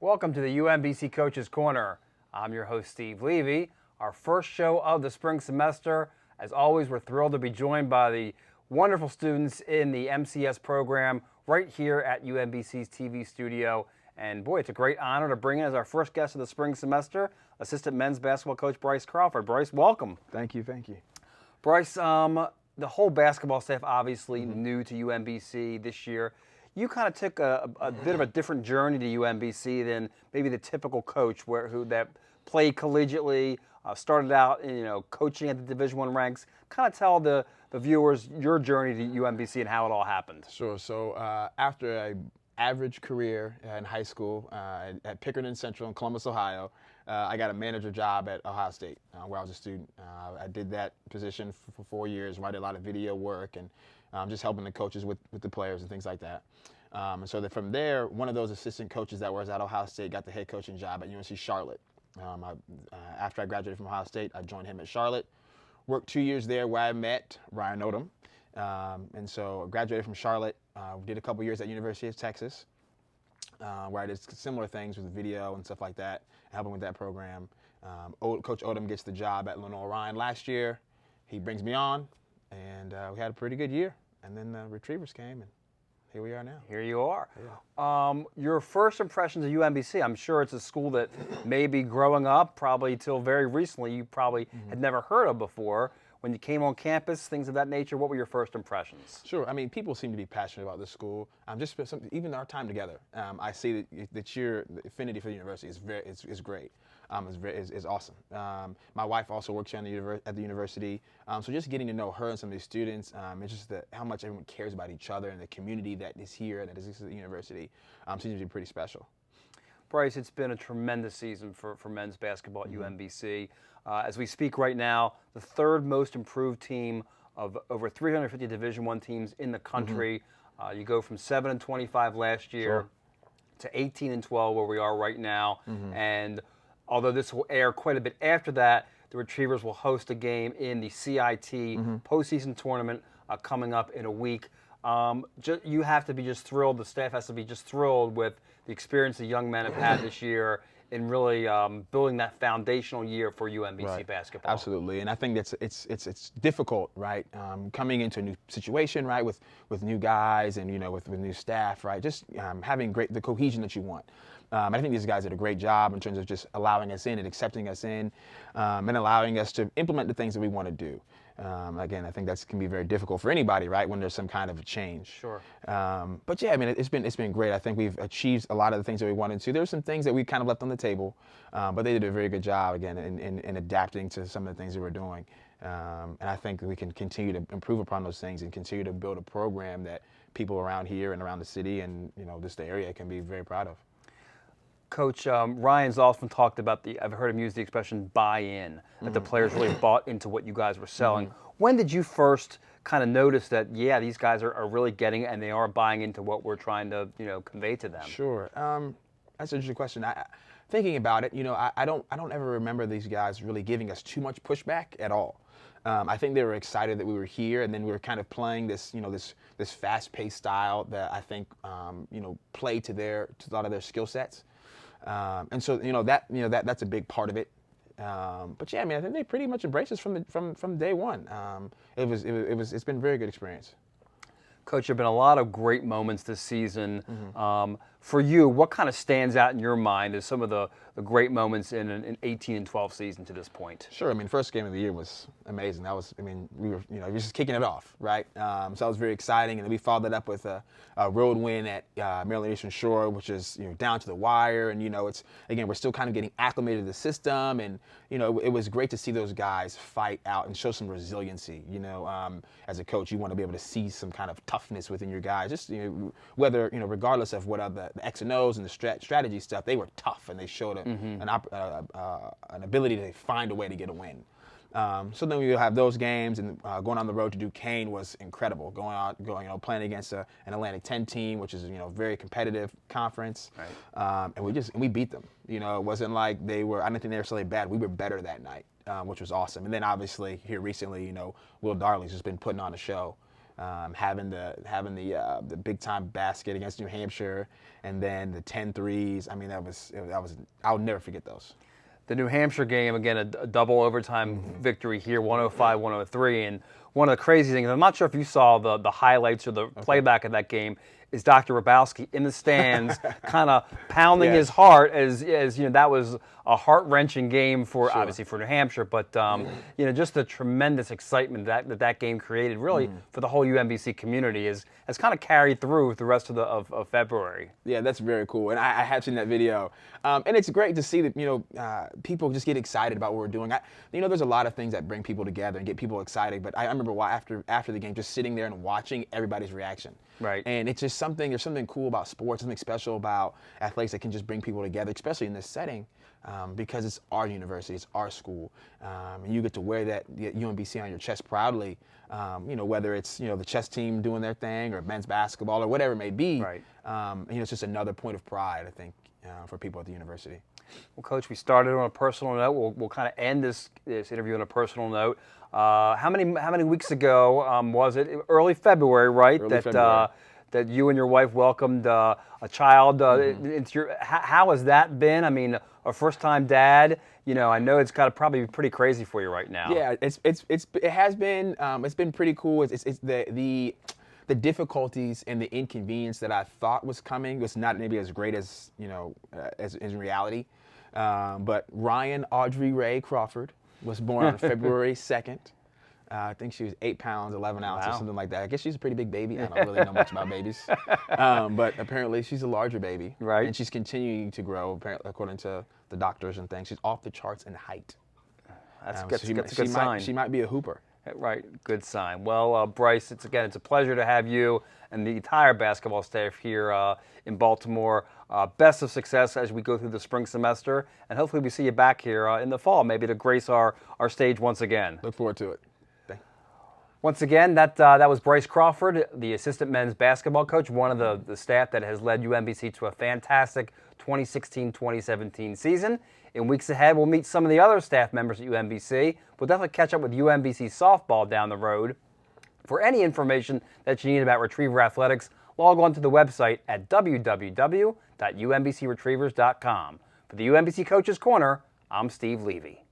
Welcome to the UMBC Coaches Corner. I'm your host, Steve Levy. Our first show of the spring semester. As always, we're thrilled to be joined by the wonderful students in the MCS program right here at UMBC's TV studio. And boy, it's a great honor to bring in as our first guest of the spring semester, assistant men's basketball coach Bryce Crawford. Bryce, welcome. Thank you, thank you. Bryce, the whole basketball staff obviously new to UMBC this year. You kind of took a bit of a different journey to UMBC than maybe the typical coach that played collegiately, started out coaching at the Division I ranks. Kind of tell the viewers your journey to UMBC and how it all happened. Sure. So after an average career in high school at Pickerington Central in Columbus, Ohio, I got a manager job at Ohio State where I was a student. I did that position for 4 years, where I did a lot of video work and just helping the coaches with the players and things like that. And so from there, one of those assistant coaches that was at Ohio State got the head coaching job at UNC Charlotte. After I graduated from Ohio State, I joined him at Charlotte. Worked 2 years there where I met Ryan Odom. And so I graduated from Charlotte, did a couple years at University of Texas, where I did similar things with video and stuff like that, helping with that program. Coach Odom gets the job at Lenoir Ryan last year. He brings me on, and we had a pretty good year. And then the Retrievers came, and here we are now. Here you are. Yeah. Your first impressions of UMBC, I'm sure it's a school that maybe growing up, probably till very recently, you probably had never heard of before. When you came on campus, things of that nature, what were your first impressions? Sure. I mean, people seem to be passionate about this school. Even our time together, I see that your affinity for the university is great. Is awesome. My wife also works here at the university, so just getting to know her and some of these students, it's just how much everyone cares about each other and the community that is here and that is at the university seems to be pretty special. Bryce, it's been a tremendous season for men's basketball at UMBC. As we speak right now, the third most improved team of over 350 Division I teams in the country. You go from 7-25 last year to 18-12 where we are right now. And although this will air quite a bit after that, the Retrievers will host a game in the CIT postseason tournament coming up in a week. You have to be just thrilled. The staff has to be just thrilled with the experience the young men have had this year in really building that foundational year for UMBC basketball. Absolutely, and I think it's difficult, right? Coming into a new situation, right, with new guys and with new staff, right? Just having the cohesion that you want. I think these guys did a great job in terms of just allowing us in and accepting us in, and allowing us to implement the things that we want to do. Again, I think that can be very difficult for anybody, right, when there's some kind of a change. Sure. But yeah, I mean, it's been great. I think we've achieved a lot of the things that we wanted to. There were some things that we kind of left on the table, but they did a very good job, again, in adapting to some of the things that we're doing. And I think we can continue to improve upon those things and continue to build a program that people around here and around the city and just the area can be very proud of. Coach, Ryan's often talked about I've heard him use the expression buy-in, that the players really bought into what you guys were selling. When did you first kind of notice that, yeah, these guys are really getting it and they are buying into what we're trying to, convey to them? Sure. That's an interesting question. Thinking about it, I don't ever remember these guys really giving us too much pushback at all. I think they were excited that we were here, and then we were kind of playing this fast-paced style that I think, played to a lot of their skill sets. And so that's a big part of it. But yeah, I mean, I think they pretty much embraced us from day one. It's been a very good experience. Coach, there have been a lot of great moments this season. For you, what kind of stands out in your mind as some of the great moments in an 18-12 season to this point? Sure. I mean, first game of the year was amazing. We were just kicking it off, right? So that was very exciting. And then we followed it up with a road win at Maryland Eastern Shore, which is, down to the wire. And, we're still kind of getting acclimated to the system. And, it was great to see those guys fight out and show some resiliency. As a coach, you want to be able to see some kind of toughness within your guys. Just, whether, regardless of what the X and O's and the strategy stuff, they were tough and they showed an ability to find a way to get a win. So then we have those games, and going on the road to Duquesne was incredible. Playing against an Atlantic 10 team, which is very competitive conference, right. And we beat them. It wasn't like they were. I don't think they were necessarily bad. We were better that night, which was awesome. And then obviously here recently, Will Darley's just been putting on a show. having the big time basket against New Hampshire, and then the 10 threes. I mean, I'll never forget those. The New Hampshire game, again, a double overtime victory here, 105-103. And one of the crazy things, I'm not sure if you saw the highlights or the playback of that game, is Dr. Rabowski in the stands, kind of pounding his heart as you know, that was a heart-wrenching game for obviously for New Hampshire, but you know, just the tremendous excitement that game created really for the whole UMBC community has kind of carried through the rest of February. Yeah, that's very cool, and I have seen that video, and it's great to see that, you know, people just get excited about what we're doing. You know, there's a lot of things that bring people together and get people excited, but I remember after the game, just sitting there and watching everybody's reaction. Right. And it's just there's something cool about sports, something special about athletics that can just bring people together, especially in this setting, because it's our university, it's our school, and you get to wear that UMBC on your chest proudly. You know, whether it's, you know, the chess team doing their thing or men's basketball or whatever it may be. Right. You know, it's just another point of pride, I think, for people at the university. Well, Coach, we started on a personal note. We'll kind of end this interview on a personal note. How many weeks ago was it? Early February, right? Early February. That you and your wife welcomed a child into your. How has that been? I mean, a first-time dad. You know, I know it's got to probably be pretty crazy for you right now. Yeah, it has been. It's been pretty cool. It's the difficulties and the inconvenience that I thought was coming was not maybe as great as, you know, as in reality. But Ryan Audrey Ray Crawford was born on February 2nd. I think she was 8 pounds, 11 ounces, or something like that. I guess she's a pretty big baby. I don't really know much about babies. But apparently she's a larger baby. Right. And she's continuing to grow, apparently, according to the doctors and things. She's off the charts in height. That's So a good sign. She might be a hooper. Right, good sign. Well, Bryce, it's a pleasure to have you and the entire basketball staff here in Baltimore. Best of success as we go through the spring semester, and hopefully we see you back here in the fall, maybe to grace our stage once again. Look forward to it. Once again, that was Bryce Crawford, the assistant men's basketball coach, one of the staff that has led UMBC to a fantastic 2016-2017 season. In weeks ahead, we'll meet some of the other staff members at UMBC. We'll definitely catch up with UMBC softball down the road. For any information that you need about Retriever Athletics, log on to the website at www.umbcretrievers.com. For the UMBC Coaches Corner, I'm Steve Levy.